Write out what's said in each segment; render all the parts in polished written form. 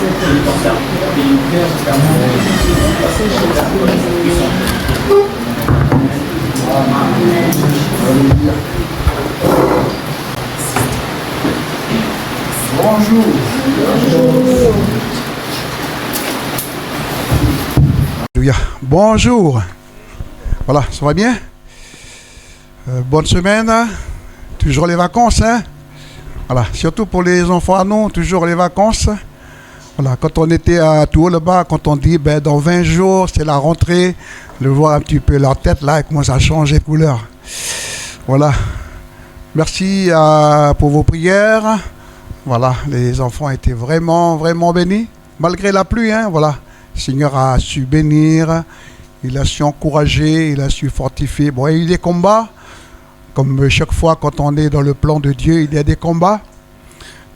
Bonjour. Bonjour. Voilà, ça va bien? Bonne semaine. Toujours les vacances, hein? Voilà, surtout pour les enfants à nous, toujours les vacances. Voilà, quand on était à Tours là-bas, quand on dit dans 20 jours, c'est la rentrée, de voir un petit peu leur tête là, elle commence à changer de couleur. Voilà. Merci pour vos prières. Voilà, les enfants étaient vraiment, vraiment bénis. Malgré la pluie, hein, voilà. Le Seigneur a su bénir, il a su encourager, il a su fortifier. Bon, il y a eu des combats. Comme chaque fois quand on est dans le plan de Dieu, il y a des combats.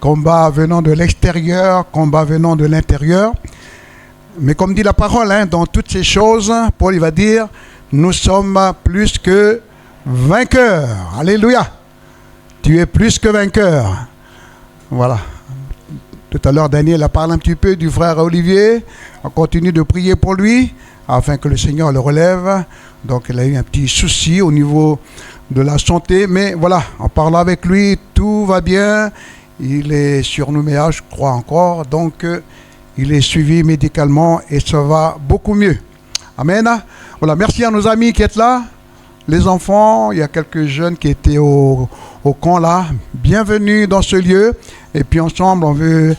Combats venant de l'extérieur, combats venant de l'intérieur. Mais comme dit la parole, hein, dans toutes ces choses, Paul il va dire, nous sommes plus que vainqueurs. Alléluia. Tu es plus que vainqueur. Voilà. Tout à l'heure, Daniel a parlé un petit peu du frère Olivier. On continue de prier pour lui, afin que le Seigneur le relève. Donc il a eu un petit souci au niveau de la santé, mais voilà, en parlant avec lui, tout va bien. Il est sur Nouméa, je crois encore, donc il est suivi médicalement et ça va beaucoup mieux. Amen. Voilà, merci à nos amis qui êtes là, les enfants, il y a quelques jeunes qui étaient au camp là. Bienvenue dans ce lieu, et puis ensemble, on veut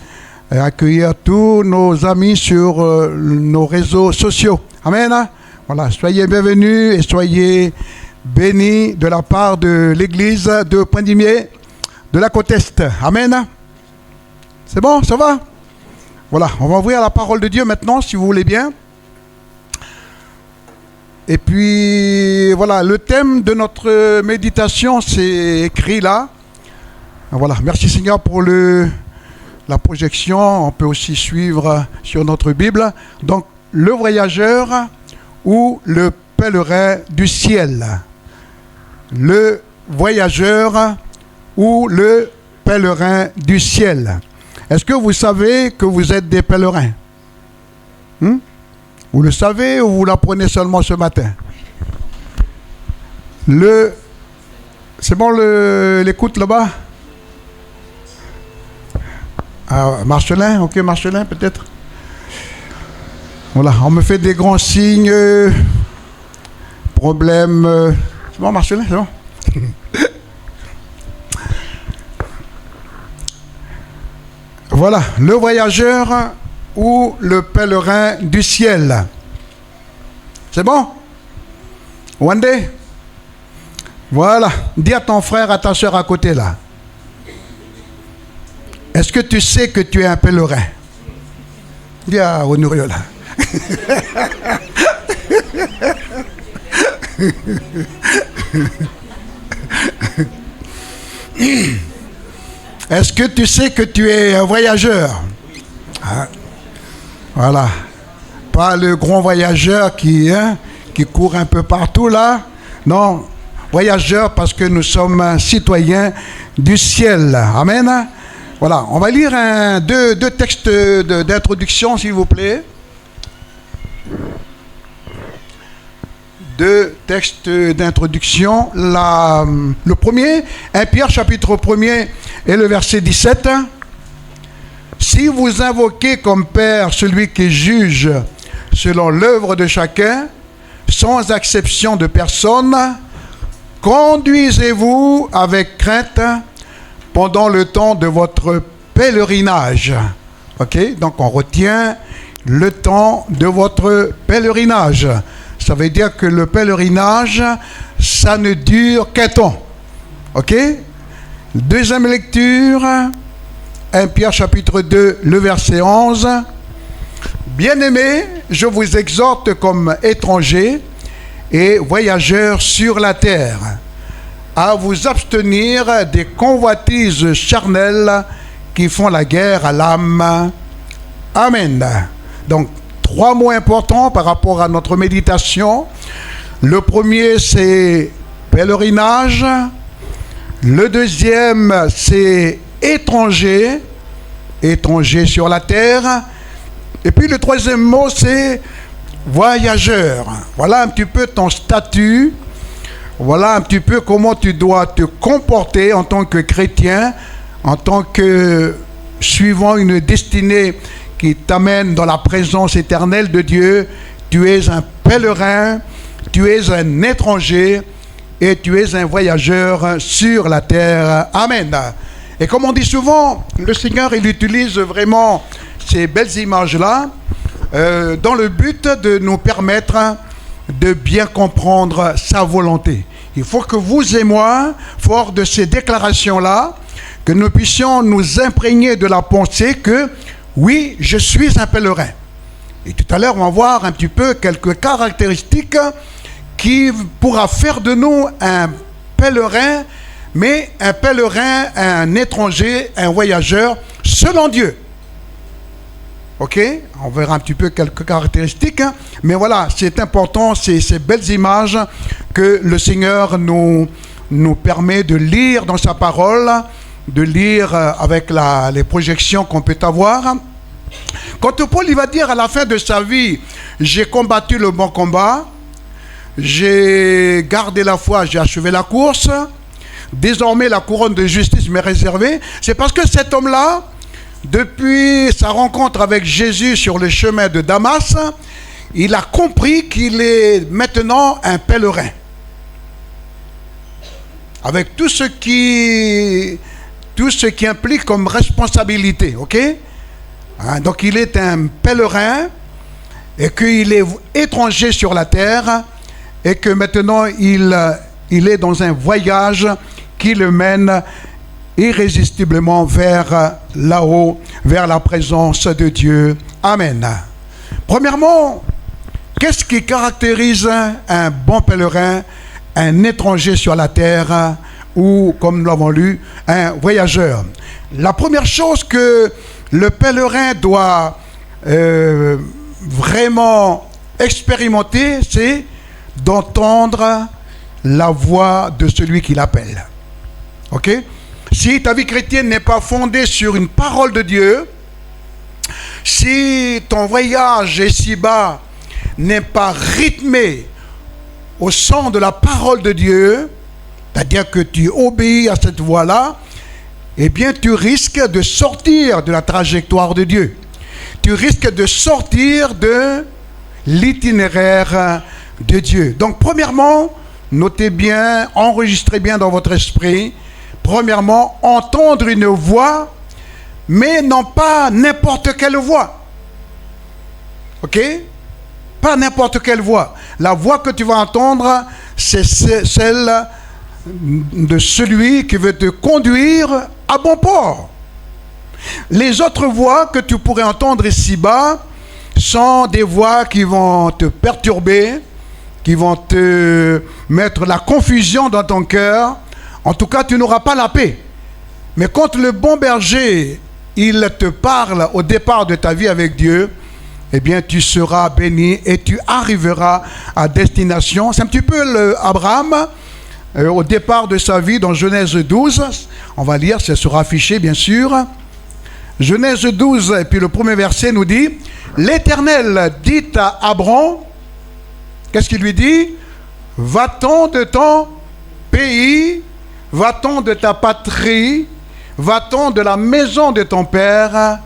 accueillir tous nos amis sur nos réseaux sociaux. Amen. Voilà, soyez bienvenus et soyez bénis de la part de l'église de Poindimier, de la côte Est. Amen. C'est bon, ça va? Voilà, on va ouvrir la parole de Dieu maintenant, si vous voulez bien. Et puis, voilà, le thème de notre méditation, c'est écrit là. Voilà, merci Seigneur pour la projection. On peut aussi suivre sur notre Bible. Donc, le voyageur ou le pèlerin du ciel. Le voyageur ou le pèlerin du ciel. Est-ce que vous savez que vous êtes des pèlerins? Vous le savez ou vous l'apprenez seulement ce matin? C'est bon l'écoute là-bas? Marcelin, ok, Marcelin peut-être? Voilà, on me fait des grands signes. Problème. C'est bon, Marcelin, c'est bon? Voilà, le voyageur ou le pèlerin du ciel. C'est bon? Wandé? Voilà, dis à ton frère, à ta soeur à côté là. Est-ce que tu sais que tu es un pèlerin? Dis à Honorio là. Est-ce que tu sais que tu es un voyageur? Voilà. Pas le grand voyageur qui court un peu partout là. Non, voyageur parce que nous sommes citoyens du ciel. Amen. Voilà, on va lire deux textes d'introduction s'il vous plaît. Deux textes d'introduction. Le premier, 1 Pierre chapitre 1er et le verset 17. Si vous invoquez comme Père celui qui juge selon l'œuvre de chacun, sans exception de personne, conduisez-vous avec crainte pendant le temps de votre pèlerinage. Ok, donc on retient le temps de votre pèlerinage. Ça veut dire que le pèlerinage, ça ne dure qu'un temps. Ok? Deuxième lecture, 1 Pierre chapitre 2, le verset 11. Bien-aimés, je vous exhorte comme étrangers et voyageurs sur la terre, à vous abstenir des convoitises charnelles qui font la guerre à l'âme. Amen. Donc, 3 mots importants par rapport à notre méditation. Le premier, c'est pèlerinage. Le deuxième, c'est étranger, étranger sur la terre. Et puis le troisième mot, c'est voyageur. Voilà un petit peu ton statut. Voilà un petit peu comment tu dois te comporter en tant que chrétien, en tant que suivant une destinée qui t'amène dans la présence éternelle de Dieu. Tu es un pèlerin, tu es un étranger et tu es un voyageur sur la terre. Amen. Et comme on dit souvent, le Seigneur, il utilise vraiment ces belles images-là dans le but de nous permettre de bien comprendre sa volonté. Il faut que vous et moi, fort de ces déclarations-là, que nous puissions nous imprégner de la pensée que, oui, je suis un pèlerin. Et tout à l'heure, on va voir un petit peu quelques caractéristiques qui pourra faire de nous un pèlerin, mais un pèlerin, un étranger, un voyageur, selon Dieu. Ok, on verra un petit peu quelques caractéristiques, hein. Mais voilà, c'est important, c'est ces belles images que le Seigneur nous permet de lire dans sa parole, de lire avec les projections qu'on peut avoir. Quand Paul il va dire à la fin de sa vie, j'ai combattu le bon combat, j'ai gardé la foi, j'ai achevé la course, désormais la couronne de justice m'est réservée, c'est parce que cet homme-là, depuis sa rencontre avec Jésus sur le chemin de Damas, il a compris qu'il est maintenant un pèlerin. Avec tout ce qui implique comme responsabilité, ok? Hein, donc il est un pèlerin et qu'il est étranger sur la terre et que maintenant il est dans un voyage qui le mène irrésistiblement vers là-haut, vers la présence de Dieu. Amen. Premièrement, qu'est-ce qui caractérise un bon pèlerin, un étranger sur la terre ou, comme nous l'avons lu, un voyageur? La première chose que le pèlerin doit vraiment expérimenter, c'est d'entendre la voix de celui qui l'appelle. Ok? Si ta vie chrétienne n'est pas fondée sur une parole de Dieu, si ton voyage ici-bas n'est pas rythmé au son de la parole de Dieu, c'est-à-dire que tu obéis à cette voix-là, eh bien tu risques de sortir de la trajectoire de Dieu. Tu risques de sortir de l'itinéraire de Dieu. Donc premièrement, notez bien, enregistrez bien dans votre esprit. Premièrement, entendre une voix, mais non pas n'importe quelle voix. Ok? Pas n'importe quelle voix. La voix que tu vas entendre, c'est celle de celui qui veut te conduire à bon port. Les autres voix que tu pourrais entendre ici-bas sont des voix qui vont te perturber, qui vont te mettre la confusion dans ton cœur. En tout cas, tu n'auras pas la paix. Mais quand le bon berger, il te parle au départ de ta vie avec Dieu, eh bien, tu seras béni et tu arriveras à destination. C'est un petit peu Abraham, au départ de sa vie, dans Genèse 12. On va lire, ça sera affiché, bien sûr. Genèse 12, et puis le premier verset nous dit, « L'Éternel dit à Abraham, qu'est-ce qu'il lui dit? Va-t'en de ton pays, va-t'en de ta patrie, va-t'en de la maison de ton père,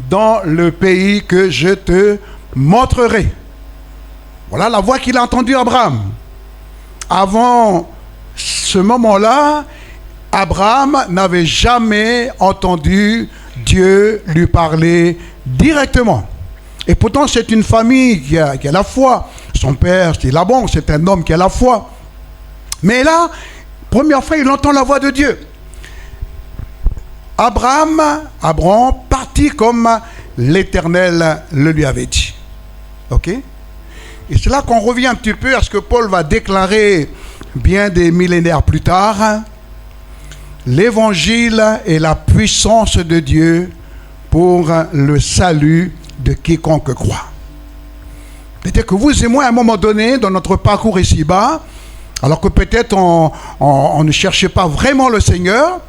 dans le pays que je te montrerai. » Voilà la voix qu'il a entendue Abraham. Avant ce moment-là, Abraham n'avait jamais entendu Dieu lui parler directement. Et pourtant, c'est une famille qui a la foi. Son père, c'est Laban, c'est un homme qui a la foi. Mais là, première fois, il entend la voix de Dieu. Abraham partit comme l'Éternel le lui avait dit. Ok? Et c'est là qu'on revient un petit peu à ce que Paul va déclarer bien des millénaires plus tard. L'évangile est la puissance de Dieu pour le salut de quiconque croit. C'est-à-dire que vous et moi, à un moment donné, dans notre parcours ici-bas, alors que peut-être on ne cherchait pas vraiment le Seigneur,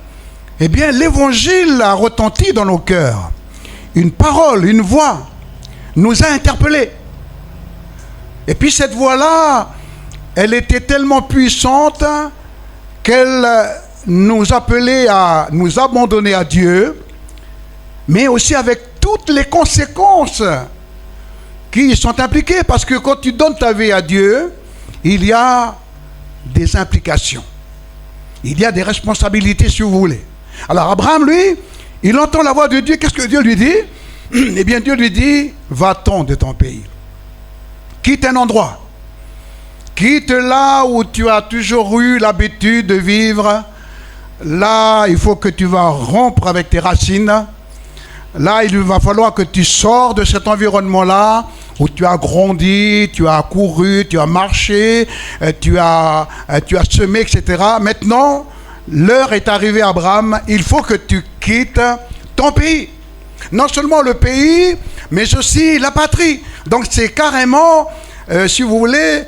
eh bien, l'évangile a retenti dans nos cœurs. Une parole, une voix nous a interpellés. Et puis cette voix-là, elle était tellement puissante qu'elle nous appelait à nous abandonner à Dieu, mais aussi avec toutes les conséquences qui y sont impliquées. Parce que quand tu donnes ta vie à Dieu, il y a des implications. Il y a des responsabilités, si vous voulez. Alors Abraham, lui, il entend la voix de Dieu. Qu'est-ce que Dieu lui dit? Eh bien, Dieu lui dit, va-t'en de ton pays. Quitte un endroit. Quitte là où tu as toujours eu l'habitude de vivre. Là, il faut que tu vas rompre avec tes racines. Là, il va falloir que tu sors de cet environnement-là où tu as grandi, tu as couru, tu as marché, tu as semé, etc. Maintenant, l'heure est arrivée, Abraham, il faut que tu quittes ton pays. Non seulement le pays, mais aussi la patrie. Donc c'est carrément, si vous voulez,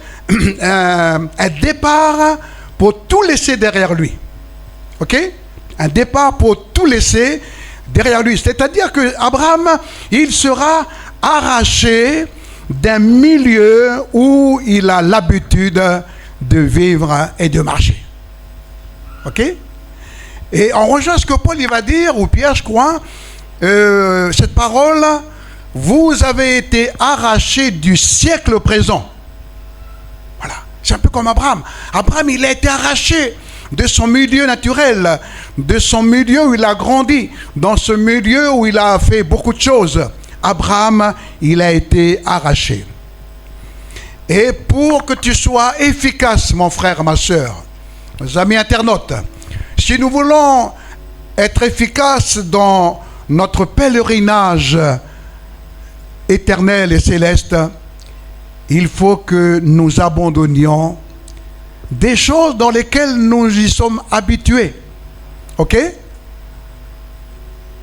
un départ pour tout laisser derrière lui. Ok? Un départ pour tout laisser derrière lui. C'est-à-dire que Abraham, il sera arraché d'un milieu où il a l'habitude de vivre et de marcher. Ok? Et on rejoint ce que Paul il va dire, ou Pierre, je crois, cette parole, vous avez été arrachés du siècle présent. Voilà. C'est un peu comme Abraham. Abraham, il a été arraché de son milieu naturel, de son milieu où il a grandi, dans ce milieu où il a fait beaucoup de choses. Abraham, il a été arraché. Et pour que tu sois efficace, mon frère, ma soeur, mes amis internautes, si nous voulons être efficaces dans notre pèlerinage éternel et céleste, il faut que nous abandonnions des choses dans lesquelles nous y sommes habitués. Ok?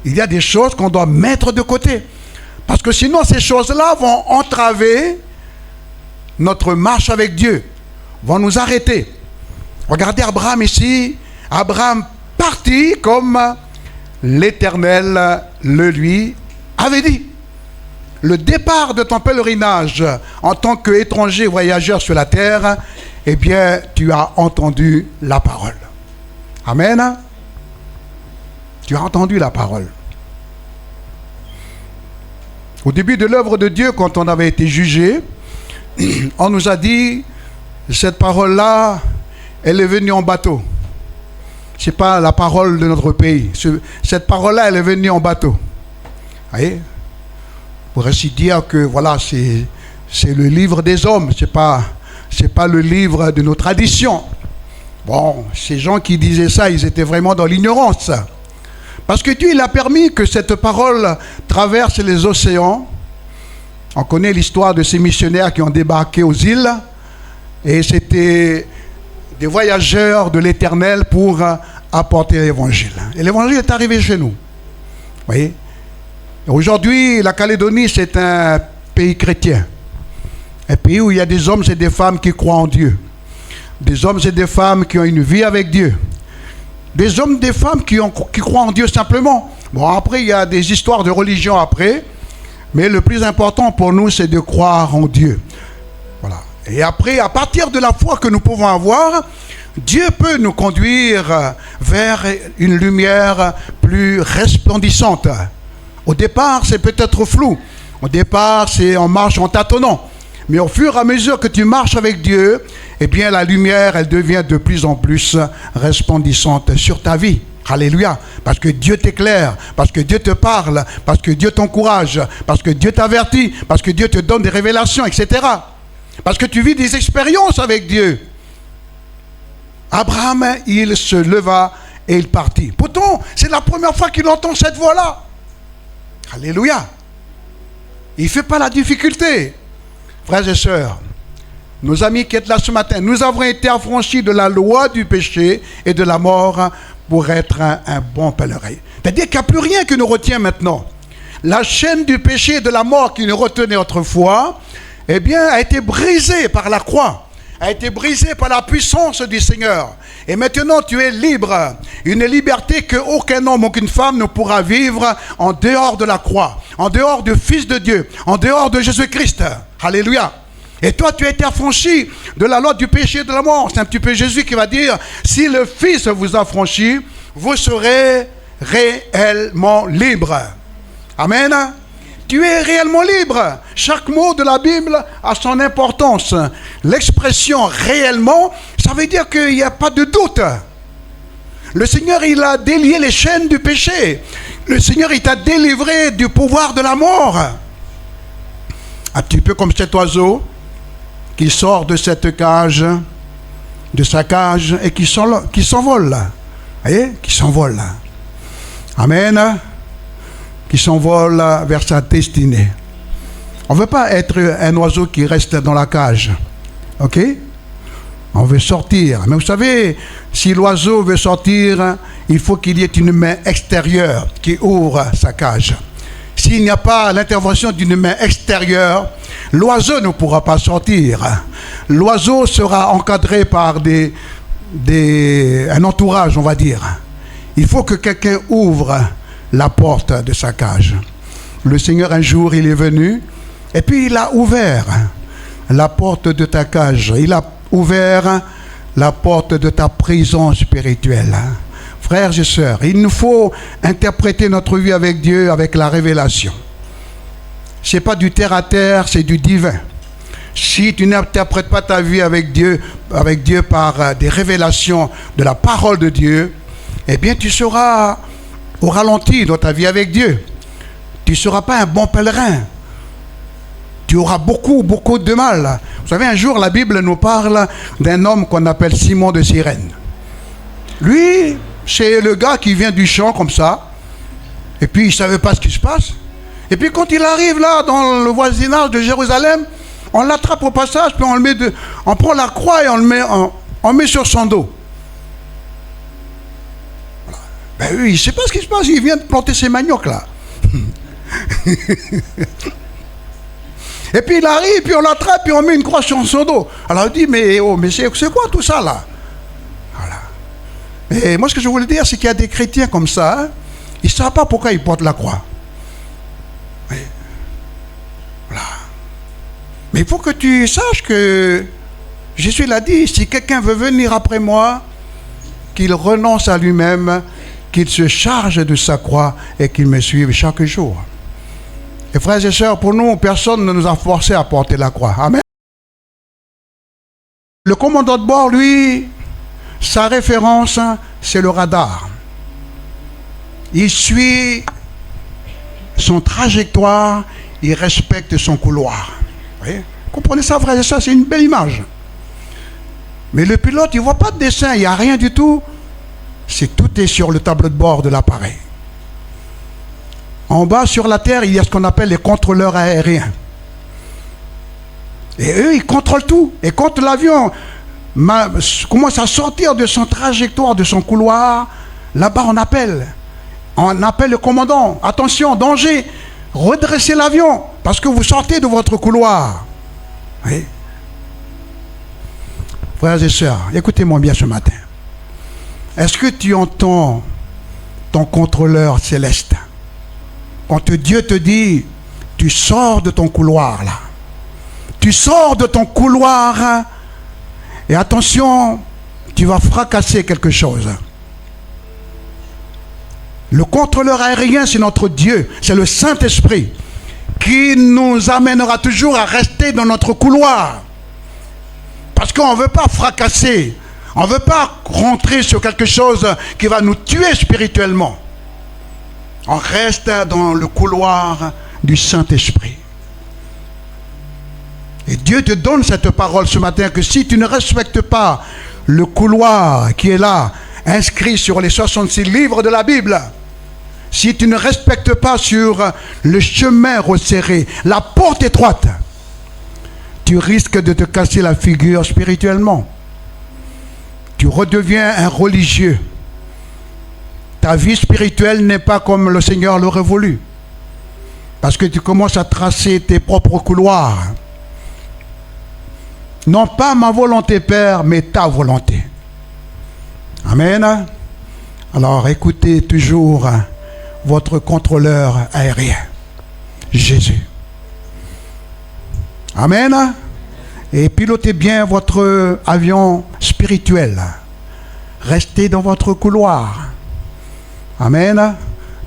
Il y a des choses qu'on doit mettre de côté. Parce que sinon, ces choses-là vont entraver notre marche avec Dieu, vont nous arrêter. Regardez Abraham ici. Abraham partit comme l'Éternel le lui avait dit. Le départ de ton pèlerinage en tant qu'étranger voyageur sur la terre, eh bien, tu as entendu la parole. Amen. Tu as entendu la parole. Au début de l'œuvre de Dieu, quand on avait été jugé, on nous a dit, cette parole-là, elle est venue en bateau. Ce n'est pas la parole de notre pays. Cette parole-là, elle est venue en bateau. Vous voyez? Pour ainsi dire que, voilà, c'est le livre des hommes. C'est pas le livre de nos traditions. Bon, ces gens qui disaient ça, ils étaient vraiment dans l'ignorance. Parce que Dieu, il a permis que cette parole traverse les océans. On connaît l'histoire de ces missionnaires qui ont débarqué aux îles. Et c'était des voyageurs de l'Éternel pour apporter l'évangile. Et l'évangile est arrivé chez nous. Vous voyez? Aujourd'hui, la Calédonie, c'est un pays chrétien. Un pays où il y a des hommes et des femmes qui croient en Dieu. Des hommes et des femmes qui ont une vie avec Dieu. Des hommes et des femmes qui croient en Dieu simplement. Bon, après, il y a des histoires de religion après. Mais le plus important pour nous, c'est de croire en Dieu. Voilà. Et après, à partir de la foi que nous pouvons avoir, Dieu peut nous conduire vers une lumière plus resplendissante. Au départ, c'est peut-être flou. Au départ, c'est en marche en tâtonnant. Mais au fur et à mesure que tu marches avec Dieu, eh bien, la lumière, elle devient de plus en plus resplendissante sur ta vie. Alléluia. Parce que Dieu t'éclaire, parce que Dieu te parle, parce que Dieu t'encourage, parce que Dieu t'avertit, parce que Dieu te donne des révélations, etc. Parce que tu vis des expériences avec Dieu. Abraham, il se leva et il partit. Pourtant, c'est la première fois qu'il entend cette voix-là. Alléluia. Il ne fait pas la difficulté. Frères et sœurs, nos amis qui êtes là ce matin, nous avons été affranchis de la loi du péché et de la mort pour être un bon pèlerin. C'est-à-dire qu'il n'y a plus rien qui nous retient maintenant. La chaîne du péché et de la mort qui nous retenait autrefois, eh bien, a été brisée par la croix, a été brisé par la puissance du Seigneur. Et maintenant, tu es libre. Une liberté qu'aucun homme, aucune femme ne pourra vivre en dehors de la croix, en dehors du Fils de Dieu, en dehors de Jésus-Christ. Alléluia. Et toi, tu as été affranchi de la loi du péché et de la mort. C'est un petit peu Jésus qui va dire, si le Fils vous a affranchi, vous serez réellement libre. Amen. Tu es réellement libre. Chaque mot de la Bible a son importance. L'expression réellement, ça veut dire qu'il n'y a pas de doute. Le Seigneur, il a délié les chaînes du péché. Le Seigneur, il t'a délivré du pouvoir de la mort. Un petit peu comme cet oiseau qui sort de cette cage, de sa cage, et qui s'envole. Vous voyez? Qui s'envole. Amen. Qui s'envole vers sa destinée. On ne veut pas être un oiseau qui reste dans la cage. Ok? On veut sortir. Mais vous savez, si l'oiseau veut sortir, il faut qu'il y ait une main extérieure qui ouvre sa cage. S'il n'y a pas l'intervention d'une main extérieure, l'oiseau ne pourra pas sortir. L'oiseau sera encadré par un entourage, on va dire. Il faut que quelqu'un ouvre la porte de sa cage. Le Seigneur, un jour, il est venu et puis il a ouvert la porte de ta cage. Il a ouvert la porte de ta prison spirituelle. Frères et sœurs, il nous faut interpréter notre vie avec Dieu avec la révélation. Ce n'est pas du terre à terre, c'est du divin. Si tu n'interprètes pas ta vie avec Dieu par des révélations de la parole de Dieu, eh bien tu seras au ralenti dans ta vie avec Dieu. Tu ne seras pas un bon pèlerin. Tu auras beaucoup de mal. Vous savez, un jour, la Bible nous parle d'un homme qu'on appelle Simon de Cyrène. Lui, c'est le gars qui vient du champ comme ça, et puis il ne savait pas ce qui se passe. Et puis quand il arrive là, dans le voisinage de Jérusalem, on l'attrape au passage, puis on prend la croix et on met sur son dos. Voilà. Ben oui, il ne sait pas ce qui se passe, il vient de planter ses maniocs là. Et puis il arrive, puis on l'attrape, puis on met une croix sur son dos. Alors il dit, mais c'est quoi tout ça là? Voilà. Et moi ce que je voulais dire, c'est qu'il y a des chrétiens comme ça, hein, ils ne savent pas pourquoi ils portent la croix. Mais, voilà. Mais il faut que tu saches que Jésus l'a dit, si quelqu'un veut venir après moi, qu'il renonce à lui-même, qu'il se charge de sa croix et qu'il me suive chaque jour. Et frères et sœurs, pour nous, personne ne nous a forcé à porter la croix. Amen. Le commandant de bord, lui, sa référence, c'est le radar. Il suit son trajectoire, il respecte son couloir. Vous voyez? Comprenez ça, frères et sœurs, c'est une belle image. Mais le pilote, il ne voit pas de dessin, il n'y a rien du tout. Tout est sur le tableau de bord de l'appareil. En bas, sur la terre, il y a ce qu'on appelle les contrôleurs aériens. Et eux, ils contrôlent tout. Et quand l'avion commence à sortir de son trajectoire, de son couloir, là-bas, on appelle le commandant. Attention, danger, redressez l'avion, parce que vous sortez de votre couloir. Oui. Frères et sœurs, écoutez-moi bien ce matin. Est-ce que tu entends ton contrôleur céleste? Quand Dieu te dit, tu sors de ton couloir là. Tu sors de ton couloir et attention, tu vas fracasser quelque chose. Le contrôleur aérien, c'est notre Dieu, c'est le Saint-Esprit qui nous amènera toujours à rester dans notre couloir. Parce qu'on ne veut pas fracasser. On ne veut pas rentrer sur quelque chose qui va nous tuer spirituellement. On reste dans le couloir du Saint-Esprit. Et Dieu te donne cette parole ce matin que si tu ne respectes pas le couloir qui est là, inscrit sur les 66 livres de la Bible, si tu ne respectes pas sur le chemin resserré, la porte étroite, tu risques de te casser la figure spirituellement. Tu redeviens un religieux. Ta vie spirituelle n'est pas comme le Seigneur l'aurait voulu. Parce que tu commences à tracer tes propres couloirs. Non pas ma volonté, Père, mais ta volonté. Amen. Alors écoutez toujours votre contrôleur aérien, Jésus. Amen. Et pilotez bien votre avion spirituel. Restez dans votre couloir. Amen.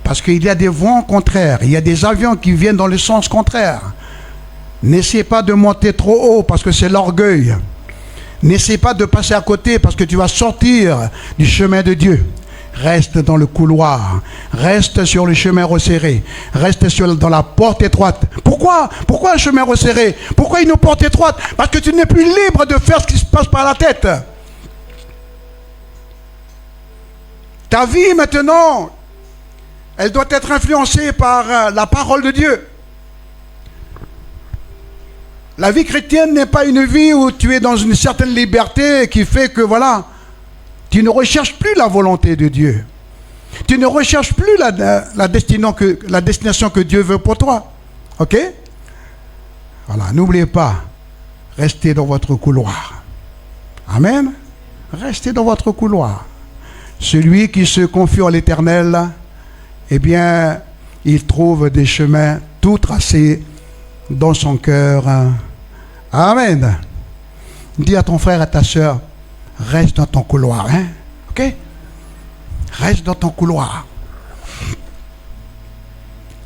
Parce qu'il y a des vents contraires. Il y a des avions qui viennent dans le sens contraire. N'essayez pas de monter trop haut parce que c'est l'orgueil. N'essayez pas de passer à côté parce que tu vas sortir du chemin de Dieu. Reste dans le couloir. Reste sur le chemin resserré. Reste dans la porte étroite. Pourquoi? Pourquoi un chemin resserré? Pourquoi une porte étroite? Parce que tu n'es plus libre de faire ce qui se passe par la tête. Ta vie maintenant, elle doit être influencée par la parole de Dieu. La vie chrétienne n'est pas une vie où tu es dans une certaine liberté qui fait que voilà, tu ne recherches plus la volonté de Dieu. Tu ne recherches plus la destination que Dieu veut pour toi. Ok? Voilà, n'oubliez pas, restez dans votre couloir. Amen. Restez dans votre couloir. Celui qui se confie en l'Éternel, eh bien, il trouve des chemins tout tracés dans son cœur. Amen. Dis à ton frère et à ta soeur, reste dans ton couloir, hein? Ok? Reste dans ton couloir.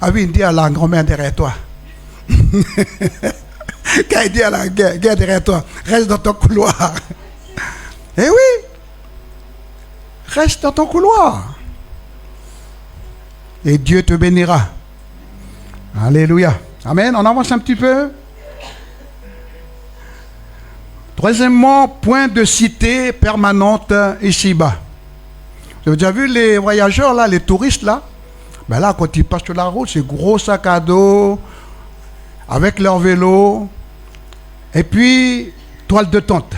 Ah oui, dis à la grand-mère derrière toi. Quand il dit à la guerre derrière toi, reste dans ton couloir. Eh oui! Reste dans ton couloir. Et Dieu te bénira. Alléluia. Amen. On avance un petit peu. Troisièmement, point de cité permanente ici-bas. Vous avez déjà vu les voyageurs là, les touristes là? Ben là, quand ils passent sur la route, c'est gros sac à dos, avec leur vélo, et puis toile de tente.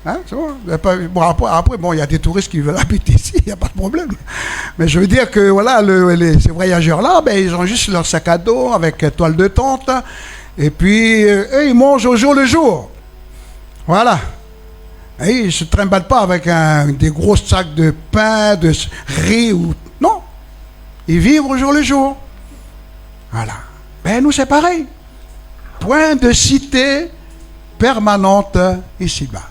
Hein, c'est bon. Bon, après, bon, il y a des touristes qui veulent habiter ici, il n'y a pas de problème. Mais je veux dire que voilà, ces voyageurs-là, ben, ils ont juste leur sac à dos avec toile de tente. Et puis, eux, ils mangent au jour le jour. Voilà. Et ils ne se trimballent pas avec des gros sacs de pain, de riz ou... Non. Ils vivent au jour le jour. Voilà. Ben, nous, c'est pareil. Point de cité permanente ici-bas.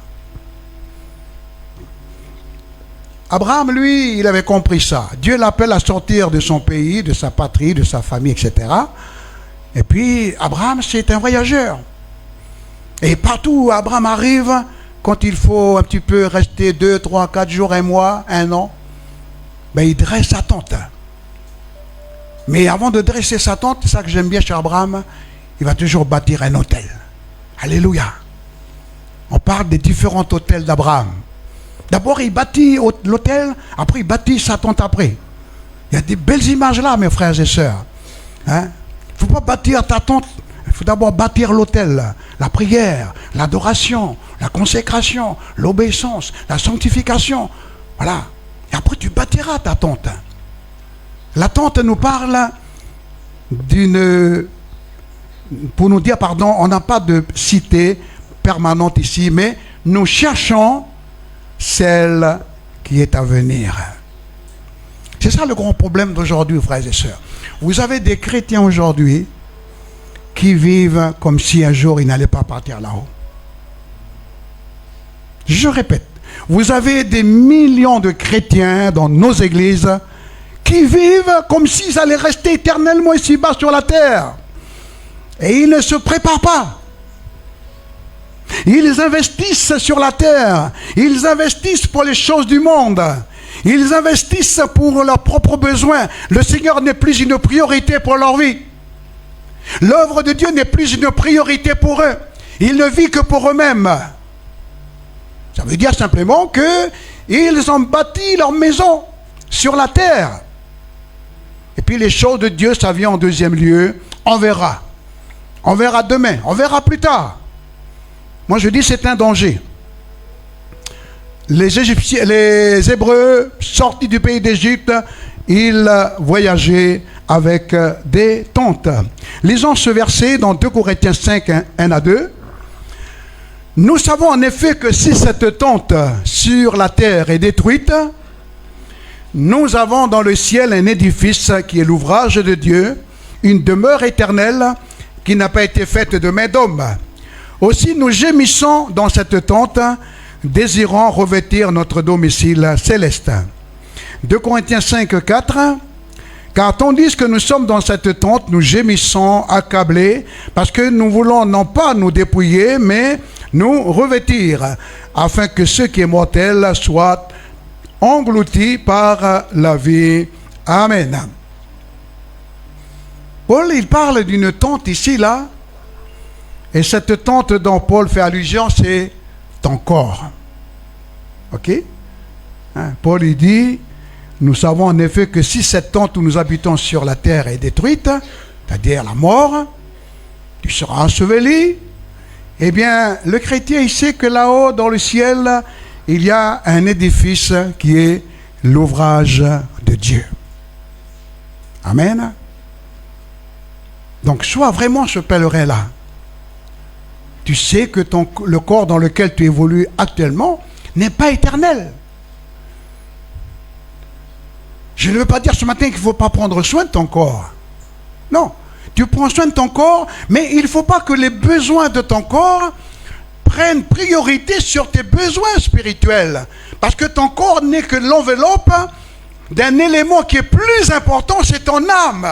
Abraham, lui, il avait compris ça. Dieu l'appelle à sortir de son pays, de sa patrie, de sa famille, etc. Et puis, Abraham, c'est un voyageur. Et partout où Abraham arrive, quand il faut un petit peu rester 2, 3, 4 jours, 1 mois, 1 an, ben, il dresse sa tente. Mais avant de dresser sa tente, c'est ça que j'aime bien chez Abraham, il va toujours bâtir un hôtel. Alléluia. On parle des différents hôtels d'Abraham. D'abord, il bâtit l'hôtel, après, il bâtit sa tente après. Il y a des belles images là, mes frères et sœurs. Hein? Il ne faut pas bâtir ta tente, il faut d'abord bâtir l'autel, la prière, l'adoration, la consécration, l'obéissance, la sanctification. Voilà. Et après, tu bâtiras ta tente. La tente nous parle pour nous dire, pardon, on n'a pas de cité permanente ici, mais nous cherchons celle qui est à venir. C'est ça le grand problème d'aujourd'hui, frères et sœurs. Vous avez des chrétiens aujourd'hui qui vivent comme si un jour ils n'allaient pas partir là-haut. Je répète, vous avez des millions de chrétiens dans nos églises qui vivent comme s'ils allaient rester éternellement ici-bas sur la terre. Et ils ne se préparent pas. Ils investissent sur la terre. Ils investissent pour les choses du monde. Ils investissent pour leurs propres besoins. Le Seigneur n'est plus une priorité pour leur vie. L'œuvre de Dieu n'est plus une priorité pour eux. Ils ne vivent que pour eux-mêmes. Ça veut dire simplement qu'ils ont bâti leur maison sur la terre. Et puis les choses de Dieu, ça vient en deuxième lieu. On verra. On verra demain. On verra plus tard. Moi je dis c'est un danger. Les Hébreux sortis du pays d'Égypte, ils voyageaient avec des tentes. Lisons ce verset dans 2 Corinthiens 5, 1 à 2. Nous savons en effet que si cette tente sur la terre est détruite, nous avons dans le ciel un édifice qui est l'ouvrage de Dieu, une demeure éternelle qui n'a pas été faite de main d'homme. Aussi nous gémissons dans cette tente, désirant revêtir notre domicile céleste. 2 Corinthiens 5, 4. Car tandis que nous sommes dans cette tente, nous gémissons accablés, parce que nous voulons non pas nous dépouiller, mais nous revêtir, afin que ce qui est mortel soit englouti par la vie. Amen. Paul, il parle d'une tente ici, là, et cette tente dont Paul fait allusion, c'est ton corps. Ok? Paul, il dit, nous savons en effet que si cette tente où nous habitons sur la terre est détruite, c'est-à-dire la mort, tu seras enseveli, eh bien, le chrétien, il sait que là-haut, dans le ciel, il y a un édifice qui est l'ouvrage de Dieu. Amen. Donc, sois vraiment ce pèlerin-là. Tu sais que le corps dans lequel tu évolues actuellement n'est pas éternel. Je ne veux pas dire ce matin qu'il ne faut pas prendre soin de ton corps. Non, tu prends soin de ton corps, mais il ne faut pas que les besoins de ton corps prennent priorité sur tes besoins spirituels. Parce que ton corps n'est que l'enveloppe d'un élément qui est plus important, c'est ton âme.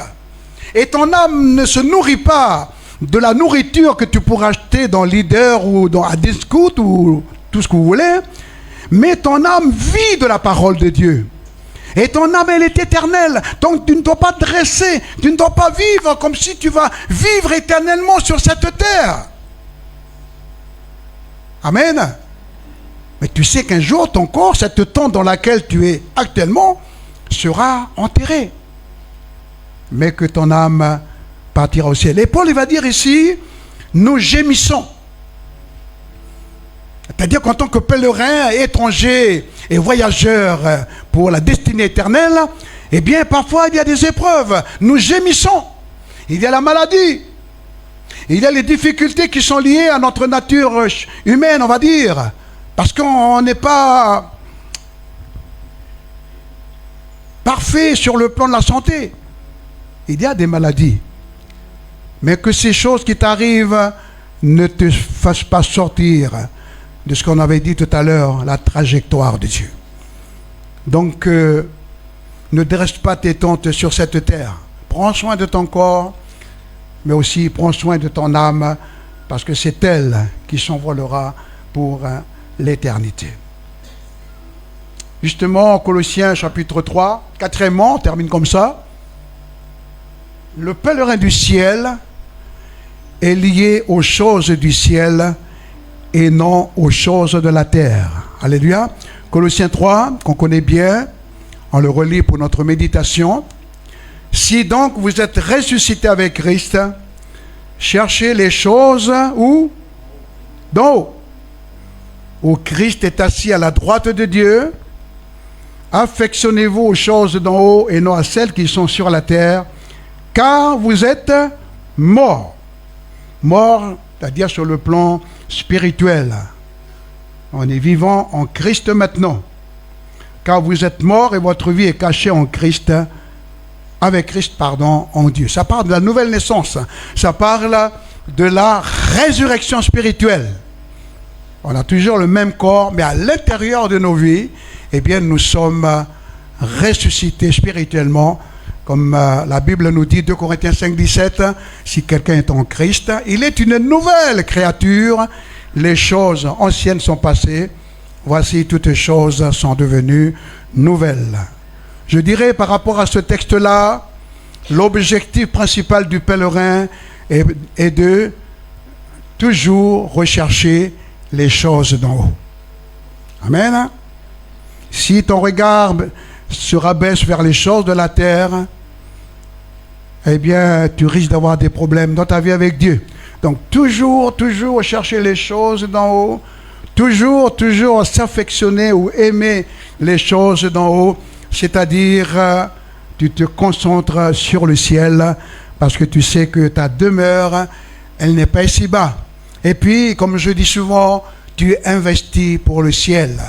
Et ton âme ne se nourrit pas de la nourriture que tu pourras acheter dans Leader ou dans Adiscout ou tout ce que vous voulez, mais ton âme vit de la parole de Dieu. Et ton âme, elle est éternelle. Donc tu ne dois pas te dresser, tu ne dois pas vivre comme si tu vas vivre éternellement sur cette terre. Amen. Mais tu sais qu'un jour, ton corps, cette tente dans laquelle tu es actuellement, sera enterré. Mais que ton âme partira au ciel. Et Paul, il va dire ici, nous gémissons. C'est-à-dire qu'en tant que pèlerin, étranger et voyageur pour la destinée éternelle, eh bien, parfois, il y a des épreuves. Nous gémissons. Il y a la maladie. Il y a les difficultés qui sont liées à notre nature humaine, on va dire. Parce qu'on n'est pas parfait sur le plan de la santé. Il y a des maladies. Mais que ces choses qui t'arrivent ne te fassent pas sortir de ce qu'on avait dit tout à l'heure, la trajectoire de Dieu. Donc, ne dresse pas tes tentes sur cette terre. Prends soin de ton corps, mais aussi prends soin de ton âme, parce que c'est elle qui s'envolera pour l'éternité. Justement, Colossiens chapitre 3, quatrièmement, on termine comme ça. Le pèlerin du ciel est lié aux choses du ciel et non aux choses de la terre. Alléluia. Colossiens 3, qu'on connaît bien, on le relit pour notre méditation. Si donc vous êtes ressuscités avec Christ, cherchez les choses où? D'en haut. Où Christ est assis à la droite de Dieu. Affectionnez-vous aux choses d'en haut et non à celles qui sont sur la terre, car vous êtes morts. Morts, c'est-à-dire sur le plan spirituel. On est vivant en Christ maintenant. Car vous êtes morts et votre vie est cachée en Christ, avec Christ, en Dieu. Ça parle de la nouvelle naissance. Ça parle de la résurrection spirituelle. On a toujours le même corps, mais à l'intérieur de nos vies, eh bien, nous sommes ressuscités spirituellement. Comme la Bible nous dit, 2 Corinthiens 5, 17, si quelqu'un est en Christ, il est une nouvelle créature. Les choses anciennes sont passées. Voici, toutes choses sont devenues nouvelles. Je dirais par rapport à ce texte-là, l'objectif principal du pèlerin est de toujours rechercher les choses d'en haut. Amen. Si ton regard se rabaisse vers les choses de la terre, eh bien, tu risques d'avoir des problèmes dans ta vie avec Dieu. Donc, toujours chercher les choses d'en haut, toujours s'affectionner ou aimer les choses d'en haut, c'est-à-dire, tu te concentres sur le ciel, parce que tu sais que ta demeure, elle n'est pas ici-bas. Et puis, comme je dis souvent, tu investis pour le ciel.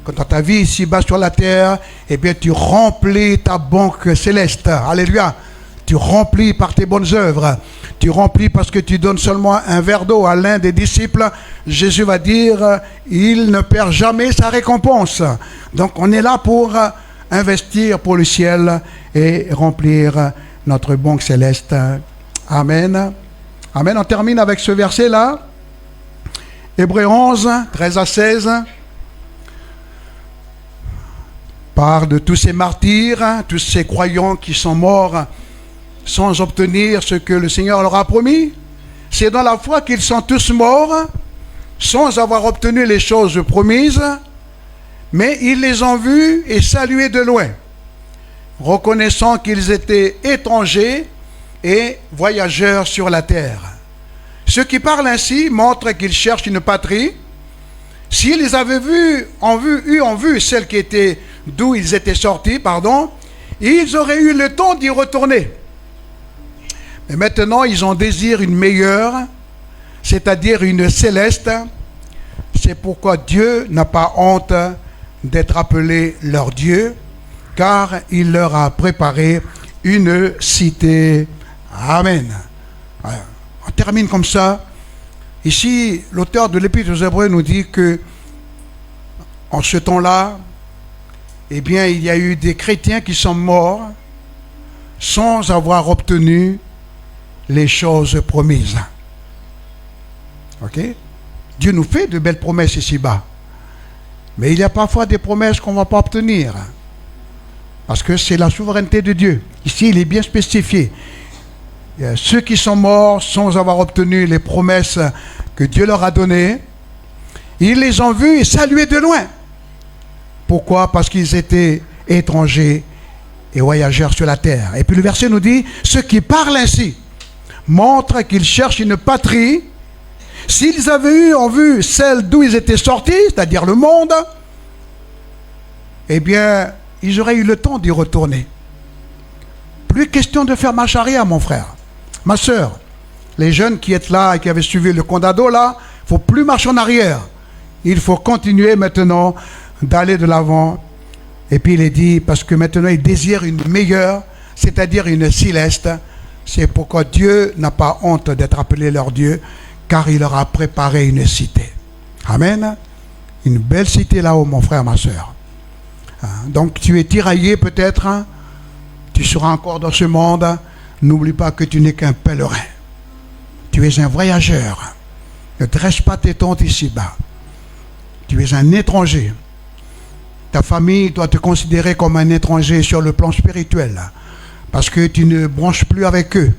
Quand dans ta vie ici-bas sur la terre, eh bien, tu remplis ta banque céleste. Alléluia. Tu remplis par tes bonnes œuvres. Tu remplis parce que tu donnes seulement un verre d'eau à l'un des disciples. Jésus va dire, il ne perd jamais sa récompense. Donc, on est là pour investir pour le ciel et remplir notre banque céleste. Amen. Amen. On termine avec ce verset-là. Hébreux 11, 13 à 16. Parle de tous ces martyrs, tous ces croyants qui sont morts sans obtenir ce que le Seigneur leur a promis. C'est dans la foi qu'ils sont tous morts, sans avoir obtenu les choses promises, mais ils les ont vus et salués de loin, reconnaissant qu'ils étaient étrangers et voyageurs sur la terre. Ceux qui parlent ainsi montrent qu'ils cherchent une patrie. S'ils avaient eu en vue celle qui était d'où ils étaient sortis, ils auraient eu le temps d'y retourner. Mais maintenant, ils en désirent une meilleure, c'est-à-dire une céleste. C'est pourquoi Dieu n'a pas honte d'être appelé leur Dieu, car il leur a préparé une cité. Amen. On termine comme ça. Ici, l'auteur de l'Épître aux Hébreux nous dit que, en ce temps-là, eh bien, il y a eu des chrétiens qui sont morts sans avoir obtenu les choses promises. Ok? Dieu nous fait de belles promesses ici-bas. Mais il y a parfois des promesses qu'on ne va pas obtenir. Parce que c'est la souveraineté de Dieu. Ici, il est bien spécifié. Ceux qui sont morts sans avoir obtenu les promesses que Dieu leur a données, ils les ont vus et salués de loin. Pourquoi? Parce qu'ils étaient étrangers et voyageurs sur la terre. Et puis le verset nous dit, ceux qui parlent ainsi montrent qu'ils cherchent une patrie. S'ils avaient eu en vue celle d'où ils étaient sortis, c'est-à-dire le monde, eh bien, ils auraient eu le temps d'y retourner. Plus question de faire marche arrière, mon frère, ma soeur. Les jeunes qui êtes là et qui avaient suivi le Condado, là, il ne faut plus marcher en arrière. Il faut continuer maintenant d'aller de l'avant. Et puis il est dit, parce que maintenant ils désirent une meilleure, c'est-à-dire une céleste. C'est pourquoi Dieu n'a pas honte d'être appelé leur Dieu, car il leur a préparé une cité. Amen. Une belle cité là-haut, mon frère, ma soeur. Donc tu es tiraillé peut-être, tu seras encore dans ce monde. N'oublie pas que tu n'es qu'un pèlerin. Tu es un voyageur. Ne dresse pas tes tentes ici-bas. Tu es un étranger. Ta famille doit te considérer comme un étranger sur le plan spirituel. Parce que tu ne branches plus avec eux.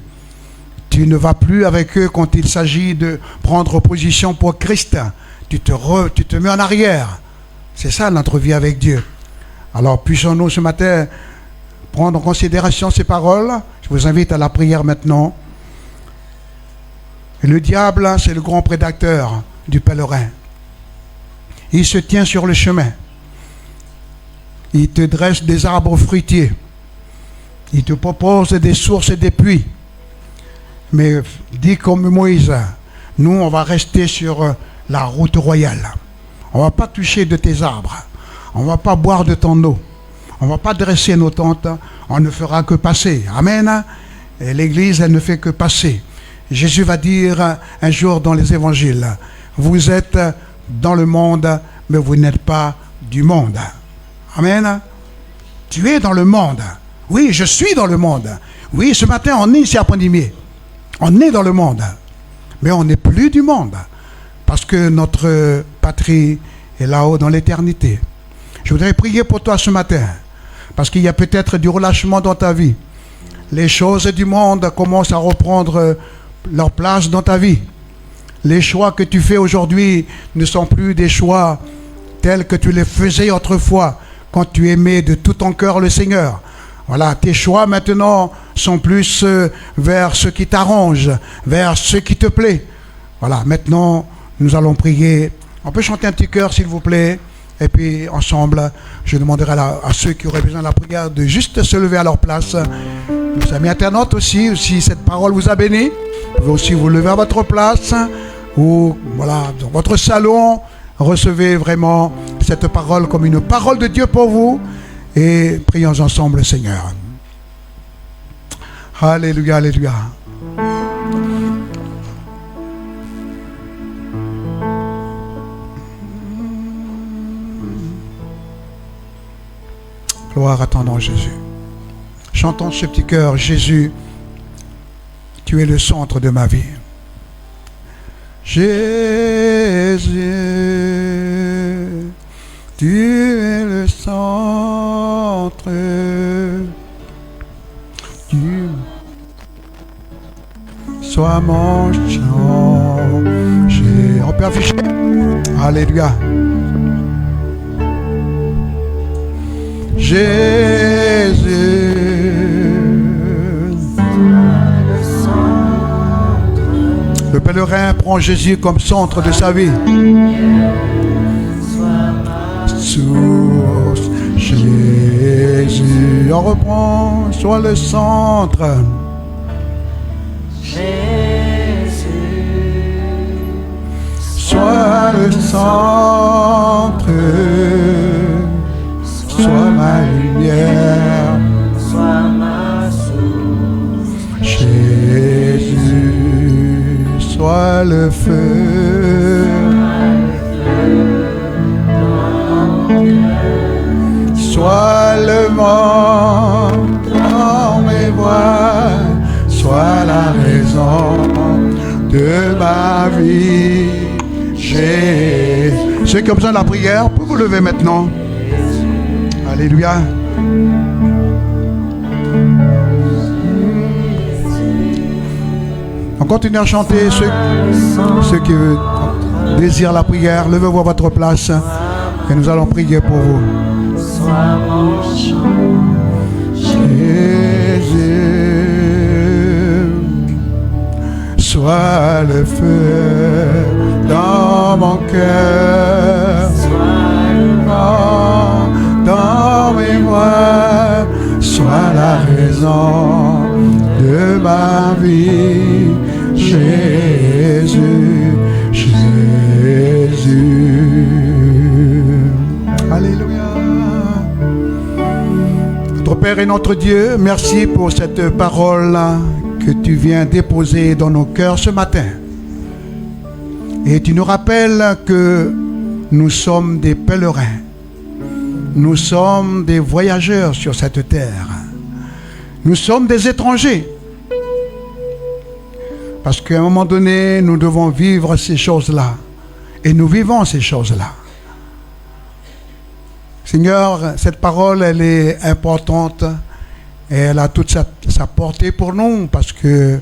Tu ne vas plus avec eux quand il s'agit de prendre position pour Christ. Tu te mets en arrière. C'est ça notre vie avec Dieu. Alors puissions-nous ce matin prendre en considération ces paroles. Je vous invite à la prière maintenant. Et le diable, c'est le grand prédateur du pèlerin. Il se tient sur le chemin. Il te dresse des arbres fruitiers. Il te propose des sources et des puits. Mais dis comme Moïse, nous on va rester sur la route royale. On ne va pas toucher de tes arbres. On ne va pas boire de ton eau. On ne va pas dresser nos tentes. On ne fera que passer. Amen. Et l'Église, elle ne fait que passer. Jésus va dire un jour dans les évangiles, vous êtes dans le monde, mais vous n'êtes pas du monde. Amen. Tu es dans le monde. Oui, je suis dans le monde. Oui, ce matin, on est ici à Pont-Dimier. On est dans le monde. Mais on n'est plus du monde. Parce que notre patrie est là-haut dans l'éternité. Je voudrais prier pour toi ce matin. Parce qu'il y a peut-être du relâchement dans ta vie. Les choses du monde commencent à reprendre leur place dans ta vie. Les choix que tu fais aujourd'hui ne sont plus des choix tels que tu les faisais autrefois, quand tu aimais de tout ton cœur le Seigneur. Voilà, tes choix maintenant sont plus vers ce qui t'arrange, vers ce qui te plaît. Voilà, maintenant, nous allons prier. On peut chanter un petit chœur, s'il vous plaît. Et puis, ensemble, je demanderai à ceux qui auraient besoin de la prière de juste se lever à leur place. Nos amis internautes aussi, si cette parole vous a béni, vous pouvez aussi vous lever à votre place. ou voilà, dans votre salon, recevez vraiment cette parole comme une parole de Dieu pour vous et prions ensemble le Seigneur. Alléluia, alléluia. Gloire à ton nom, Jésus. Chantons ce petit cœur. Jésus, tu es le centre de ma vie. Jésus, tu es le centre du... Sois mon chant. On peut afficher. Alléluia. Jésus, le pèlerin prend Jésus comme centre de sa vie. Source, Jésus, on reprend, soit le centre. Jésus, soit le centre. Sois ma lumière, sois ma source. Jésus, sois le feu, sois le vent dans mes voies, sois la raison de ma vie. Jésus. Ceux qui ont besoin de la prière, vous vous lever maintenant. Alléluia. On continue à chanter. Ceux qui désirent la prière, levez-vous à votre place et nous allons prier pour vous. Jésus, sois le feu dans mon cœur. Sois le vent dans mes voies, sois la raison de ma vie. Jésus, Jésus. Alléluia. Notre Père et notre Dieu, merci pour cette parole que tu viens déposer dans nos cœurs ce matin. Et tu nous rappelles que nous sommes des pèlerins. Nous sommes des voyageurs sur cette terre. Nous sommes des étrangers. Parce qu'à un moment donné, nous devons vivre ces choses-là. Et nous vivons ces choses-là. Seigneur, cette parole, elle est importante. Et elle a toute sa portée pour nous. Parce que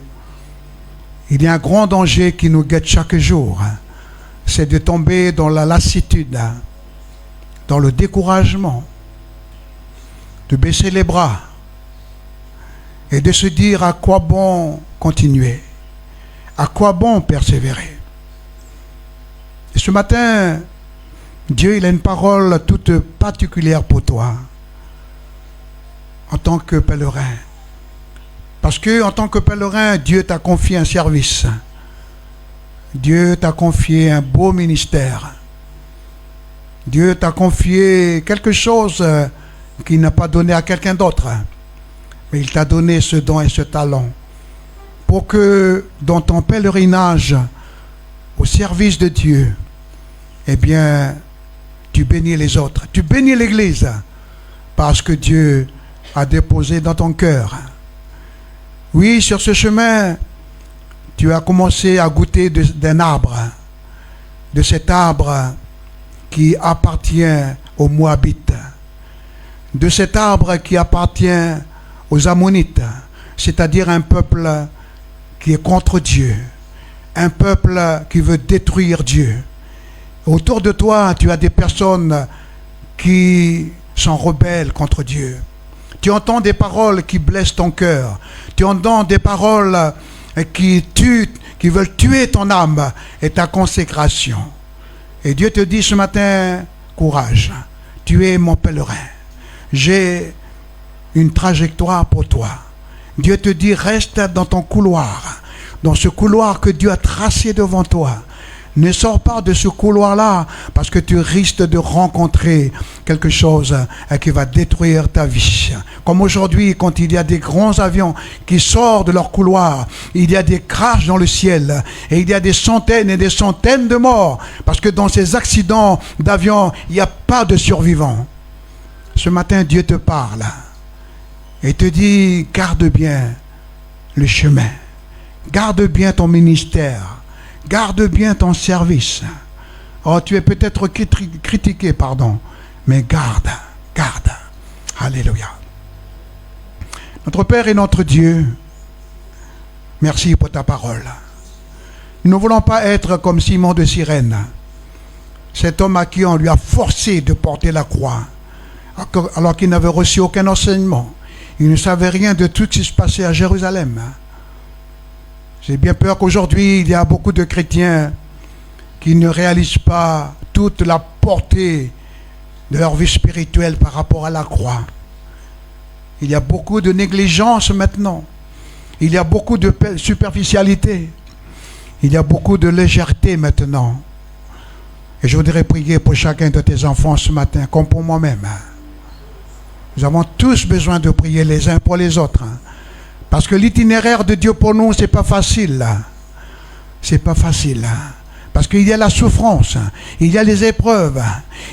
il y a un grand danger qui nous guette chaque jour. C'est de tomber dans la lassitude, dans le découragement, de baisser les bras et de se dire à quoi bon continuer, à quoi bon persévérer. Et ce matin, Dieu, il a une parole toute particulière pour toi, en tant que pèlerin. Parce que en tant que pèlerin, Dieu t'a confié un service. Dieu t'a confié un beau ministère. Dieu t'a confié quelque chose qu'il n'a pas donné à quelqu'un d'autre. Mais il t'a donné ce don et ce talent pour que dans ton pèlerinage au service de Dieu, eh bien, tu bénis les autres. Tu bénis l'Église parce que Dieu a déposé dans ton cœur. Oui, sur ce chemin, tu as commencé à goûter d'un arbre, de cet arbre qui appartient aux Moabites, de cet arbre qui appartient aux Ammonites, c'est-à-dire un peuple qui est contre Dieu, un peuple qui veut détruire Dieu. Autour de toi, tu as des personnes qui sont rebelles contre Dieu. Tu entends des paroles qui blessent ton cœur. Tu entends des paroles qui veulent tuer ton âme et ta consécration. Et Dieu te dit ce matin, courage, tu es mon pèlerin. J'ai une trajectoire pour toi. Dieu te dit, reste dans ton couloir, dans ce couloir que Dieu a tracé devant toi. Ne sors pas de ce couloir-là parce que tu risques de rencontrer quelque chose qui va détruire ta vie. Comme aujourd'hui, quand il y a des grands avions qui sortent de leur couloir, il y a des crashs dans le ciel et il y a des centaines et des centaines de morts parce que dans ces accidents d'avion, il n'y a pas de survivants. Ce matin, Dieu te parle et te dit, garde bien le chemin, garde bien ton ministère, garde bien ton service. Oh, tu es peut-être critiqué, mais garde. Alléluia. Notre Père et notre Dieu, merci pour ta parole. Nous ne voulons pas être comme Simon de Cyrène, cet homme à qui on lui a forcé de porter la croix, alors qu'il n'avait reçu aucun enseignement. Il ne savait rien de tout ce qui se passait à Jérusalem. J'ai bien peur qu'aujourd'hui, il y a beaucoup de chrétiens qui ne réalisent pas toute la portée de leur vie spirituelle par rapport à la croix. Il y a beaucoup de négligence maintenant. Il y a beaucoup de superficialité. Il y a beaucoup de légèreté maintenant. Et je voudrais prier pour chacun de tes enfants ce matin, comme pour moi-même. Nous avons tous besoin de prier les uns pour les autres. Parce que l'itinéraire de Dieu pour nous, c'est pas facile. C'est pas facile. Parce qu'il y a la souffrance, il y a les épreuves,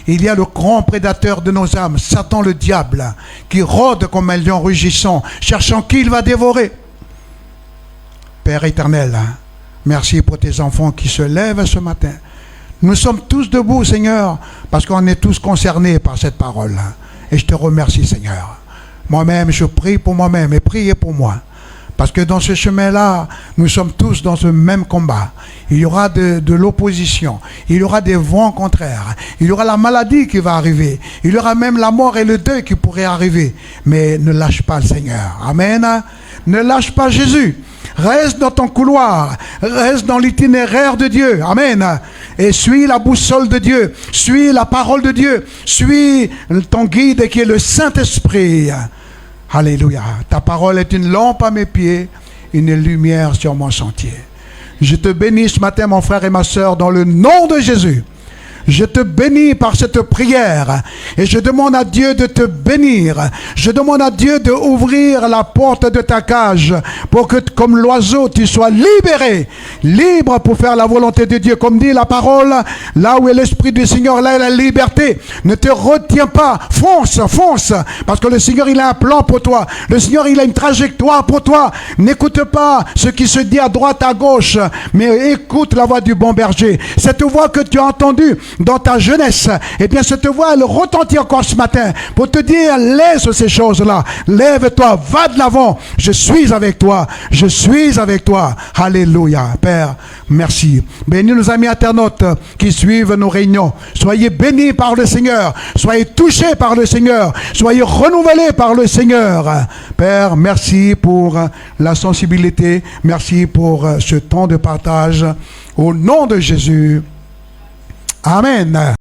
il y a le grand prédateur de nos âmes, Satan le diable, qui rôde comme un lion rugissant, cherchant qui il va dévorer. Père éternel, merci pour tes enfants qui se lèvent ce matin. Nous sommes tous debout, Seigneur, parce qu'on est tous concernés par cette parole. Et je te remercie, Seigneur. Moi-même, je prie pour moi-même et priez pour moi. Parce que dans ce chemin-là, nous sommes tous dans ce même combat. Il y aura de l'opposition. Il y aura des vents contraires. Il y aura la maladie qui va arriver. Il y aura même la mort et le deuil qui pourraient arriver. Mais ne lâche pas le Seigneur. Amen. Ne lâche pas Jésus. Reste dans ton couloir. Reste dans l'itinéraire de Dieu. Amen. Et suis la boussole de Dieu. Suis la parole de Dieu. Suis ton guide qui est le Saint-Esprit. Alléluia. Ta parole est une lampe à mes pieds, une lumière sur mon sentier. Je te bénis ce matin, mon frère et ma sœur, dans le nom de Jésus. Je te bénis par cette prière et je demande à Dieu de te bénir. Je demande à Dieu d'ouvrir la porte de ta cage pour que, comme l'oiseau, tu sois libéré, libre pour faire la volonté de Dieu. Comme dit la parole, là où est l'Esprit du Seigneur, là est la liberté. Ne te retiens pas, fonce, parce que le Seigneur, il a un plan pour toi. Le Seigneur, il a une trajectoire pour toi. N'écoute pas ce qui se dit à droite, à gauche, mais écoute la voix du bon berger. Cette voix que tu as entendue dans ta jeunesse, eh bien cette voix elle retentit encore ce matin pour te dire laisse ces choses-là, lève-toi, va de l'avant, je suis avec toi, alléluia. Père, merci. Bénis nos amis internautes qui suivent nos réunions, soyez bénis par le Seigneur, soyez touchés par le Seigneur, soyez renouvelés par le Seigneur. Père, merci pour la sensibilité, merci pour ce temps de partage, au nom de Jésus. Amen.